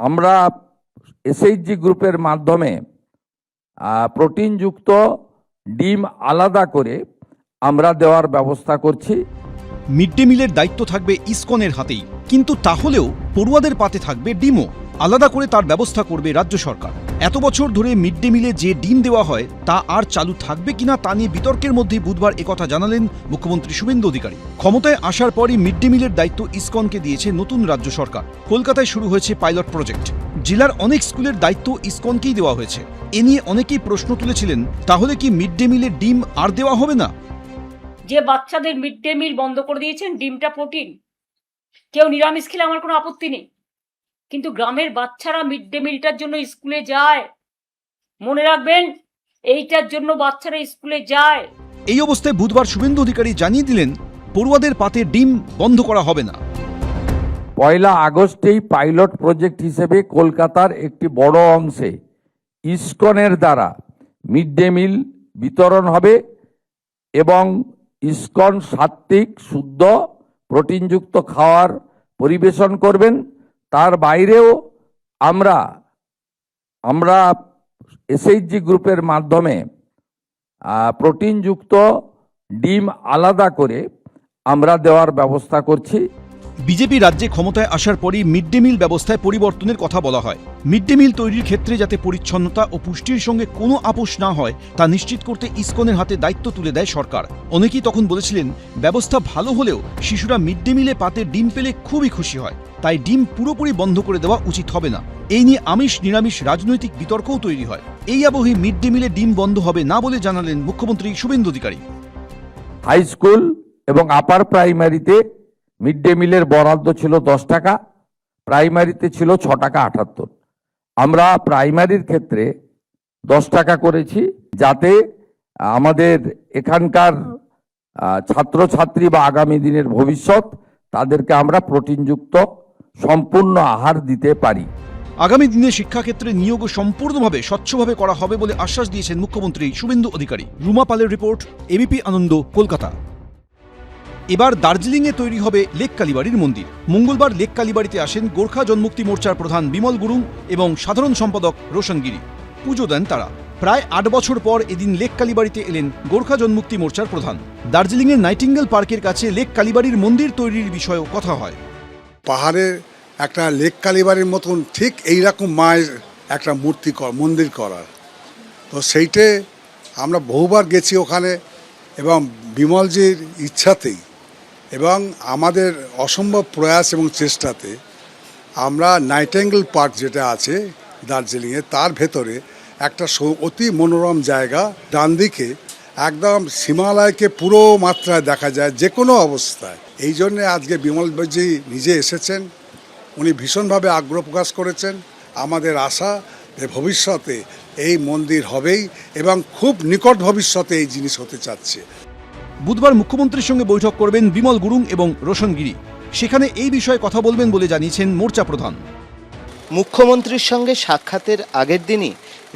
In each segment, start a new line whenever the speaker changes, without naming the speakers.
আমরা এসএইচজি গ্রুপের মাধ্যমে প্রোটিনযুক্ত ডিম আলাদা করে আমরা দেওয়ার ব্যবস্থা করছি।
মিড ডে মিলের দায়িত্ব থাকবে ইসকনের হাতেই, কিন্তু তাহলেও পড়ুয়াদের পাতে থাকবে ডিমও। আলাদা করে তার ব্যবস্থা করবে রাজ্য সরকার। এত বছর ধরে মিড ডে মিলে যে ডিম দেওয়া হয় তা আর চালু থাকবে কিনা তা নিয়ে বিতর্কের মধ্যে বুধবার একথা জানালেন মুখ্যমন্ত্রী শুভেন্দু অধিকারী। ক্ষমতায় আসার পরই মিড ডে মিলের দায়িত্ব ইসকনকে দিয়েছে নতুন রাজ্য সরকার। কলকাতায় শুরু হয়েছে পাইলট প্রজেক্ট। জেলার অনেক স্কুলের দায়িত্ব ইসকনকেই দেওয়া হয়েছে। এ নিয়ে অনেকেই প্রশ্ন তুলেছিলেন, তাহলে কি মিড ডে মিলে ডিম আর দেওয়া হবে না?
যে বাচ্চাদের মিড ডে মিল বন্ধ করে দিয়েছেন, ডিমটা প্রোটিন, কেউ নিরামিষ খেলে আমার কোনো আপত্তি নেই, কিন্তু গ্রামের বাচ্চারা মিড ডে মিলটার জন্য স্কুলে যায়। মনে রাখবেন, এইটার জন্য বাচ্চারা স্কুলে যায়।
এই অবস্থায় বুধবার শুভেন্দু অধিকারী জানিয়ে দিলেন, পড়ুয়াদের পাতে ডিম বন্ধ করা হবে না।
1 আগস্টেই পাইলট প্রজেক্ট হিসেবে কলকাতার একটি বড় অংশে ইসকনের দ্বারা মিড ডে মিল বিতরণ হবে এবং ইসকন সাত্ত্বিক শুদ্ধ প্রোটিনযুক্ত খাওয়ার পরিবেশন করবেন। তার বাইরেও আমরা এসএইচজি গ্রুপের মাধ্যমে প্রোটিনযুক্ত ডিম আলাদা করে আমরা দেওয়ার ব্যবস্থা করছি।
বিজেপি রাজ্যে ক্ষমতায় আসার পরই মিড ডে মিল ব্যবস্থায় পরিবর্তনের কথা বলা হয়। মিড ডে মিল তৈরির ক্ষেত্রে যাতে পরিচ্ছন্নতা ও পুষ্টির সঙ্গে কোনো আপোষ না হয় তা নিশ্চিত করতে ইসকনের হাতে দায়িত্ব তুলে দেয় সরকার। অনেকেই তখন বলেছিলেন, ব্যবস্থা ভালো হলেও শিশুরা মিড ডে মিলে পাতে ডিম পেলে খুবই খুশি হয়, তাই ডিম পুরোপুরি বন্ধ করে দেওয়া উচিত হবে না। এই নিয়ে আমিষ নিরামিষ রাজনৈতিক বিতর্কও তৈরি হয়। এই আবহে মিড ডে মিলে ডিম বন্ধ হবে না বলে জানালেন মুখ্যমন্ত্রী শুভেন্দু অধিকারী।
হাই স্কুল এবং আপার প্রাইমারিতে মিড ডে মিলের বরাদ্দ ছিল 10 টাকা, প্রাইমারিতে ছিল 6 টাকা 78। আমরা প্রাইমারির ক্ষেত্রে 10 টাকা করেছি, যাতে আমাদের এখানকার ছাত্রছাত্রী বা আগামী দিনের ভবিষ্যৎ তাদেরকে আমরা প্রোটিনযুক্ত সম্পূর্ণ আহার দিতে পারি।
আগামী দিনে শিক্ষাক্ষেত্রে নিয়োগ সম্পূর্ণভাবে স্বচ্ছভাবে করা হবে বলে আশ্বাস দিয়েছেন মুখ্যমন্ত্রী শুভেন্দু অধিকারী। রুমা পালের রিপোর্ট, এবিপি আনন্দ, কলকাতা। এবার দার্জিলিংয়ে তৈরি হবে লেক কালীবাড়ির মন্দির। মঙ্গলবার লেক কালীবাড়িতে আসেন গোর্খা জন্মুক্তি মোর্চার প্রধান বিমল গুরুং এবং সাধারণ সম্পাদক রোশন গিরি। পুজো দেন তারা। প্রায় 8 বছর পর এদিন লেক কালীবাড়িতে এলেন গোর্খা জন্মুক্তি মোর্চার প্রধান। দার্জিলিংয়ের নাইটিঙ্গেল পার্কের কাছে লেক কালীবাড়ির মন্দির তৈরির বিষয়েও কথা হয়।
পাহাড়ে একটা লেক কালীবাড়ির মতন ঠিক এইরকম মায়ের একটা মন্দির করার, তো সেইটে আমরা বহুবার গেছি ওখানে, এবং বিমলজির ইচ্ছাতেই এবং আমাদের অসম্ভব প্রয়াস এবং চেষ্টাতে আমরা নাইটিঙ্গেল পার্ক যেটা আছে দার্জিলিংয়ে, তার ভেতরে একটা অতি মনোরম জায়গা, ডান দিকে একদম হিমালয়কে পুরো মাত্রায় দেখা যায় যে কোনো অবস্থায়। এই জন্যে আজকে বিমলজি নিজে এসেছেন, উনি ভীষণভাবে আগ্রহ প্রকাশ করেছেন। আমাদের আশা যে ভবিষ্যতে এই মন্দির হবেই এবং খুব নিকট ভবিষ্যতে এই জিনিস হতে চাচ্ছে।
বুধবার মুখ্যমন্ত্রীর সঙ্গে বৈঠক করবেন বিমল গুরুং এবং রোশন গিরি। সেখানে এই বিষয়ে কথা বলবেন বলে জানিয়েছেন মোর্চা প্রধান।
মুখ্যমন্ত্রীর সঙ্গে সাক্ষাতের আগের দিনই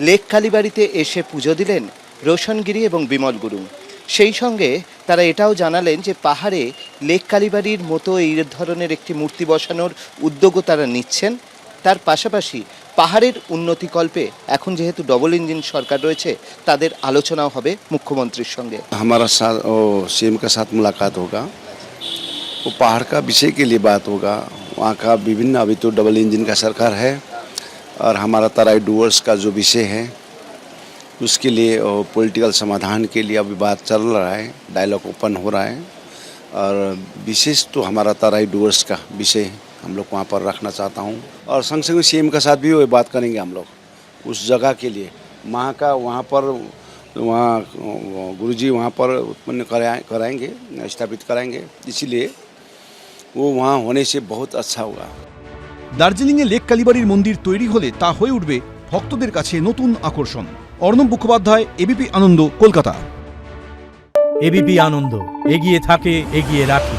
লেক কালীবাড়িতে এসে পুজো দিলেন রোশন গিরি এবং বিমল গুরুং। সেই সঙ্গে তারা এটাও জানালেন যে পাহাড়ে লেক কালীবাড়ির মতো এই ধরনের একটি মূর্তি বসানোর উদ্যোগও তারা নিচ্ছেন। তার পাশাপাশি পাহাড়ের উন্নতিকল্পে এখন যেহেতু ডবল ইঞ্জিন সরকার রয়েছে, তাদের আলোচনাও হবে মুখ্যমন্ত্রীর সঙ্গে।
हमारा साथ सीएम का साथ मुलाकात होगा, वो पहाड़ का विषय के लिए बात होगा। वहाँ का विभिन्न, अभी तो डबल इंजन का सरकार है और हमारा तराई डूअर्स का जो विषय है उसके लिए पॉलिटिकल समाधान के लिए अभी बात चल रहा है, डायलॉग ओपन हो रहा है। और विशेष तो हमारा तराई डूअर्स का विषय हम लोग वहाँ पर रखना चाहता हूँ, और संग संग सीएम के साथ भी वो बात करेंगे हम लोग उस जगह के लिए। वहाँ का वहाँ गुरुजी वहाँ पर उत्पन्न कराएंगे, स्थापित कराएंगे, इसीलिए वो वहाँ होने से बहुत अच्छा होगा।
দার্জিলিংয়ে লেক কালীবাড়ির মন্দির তৈরি হলে তা হয়ে উঠবে ভক্তদের কাছে নতুন আকর্ষণ। অর্ণব মুখোপাধ্যায়, এবিপি আনন্দ, কলকাতা।
এবিপি আনন্দ, এগিয়ে থাকে, এগিয়ে রাখে।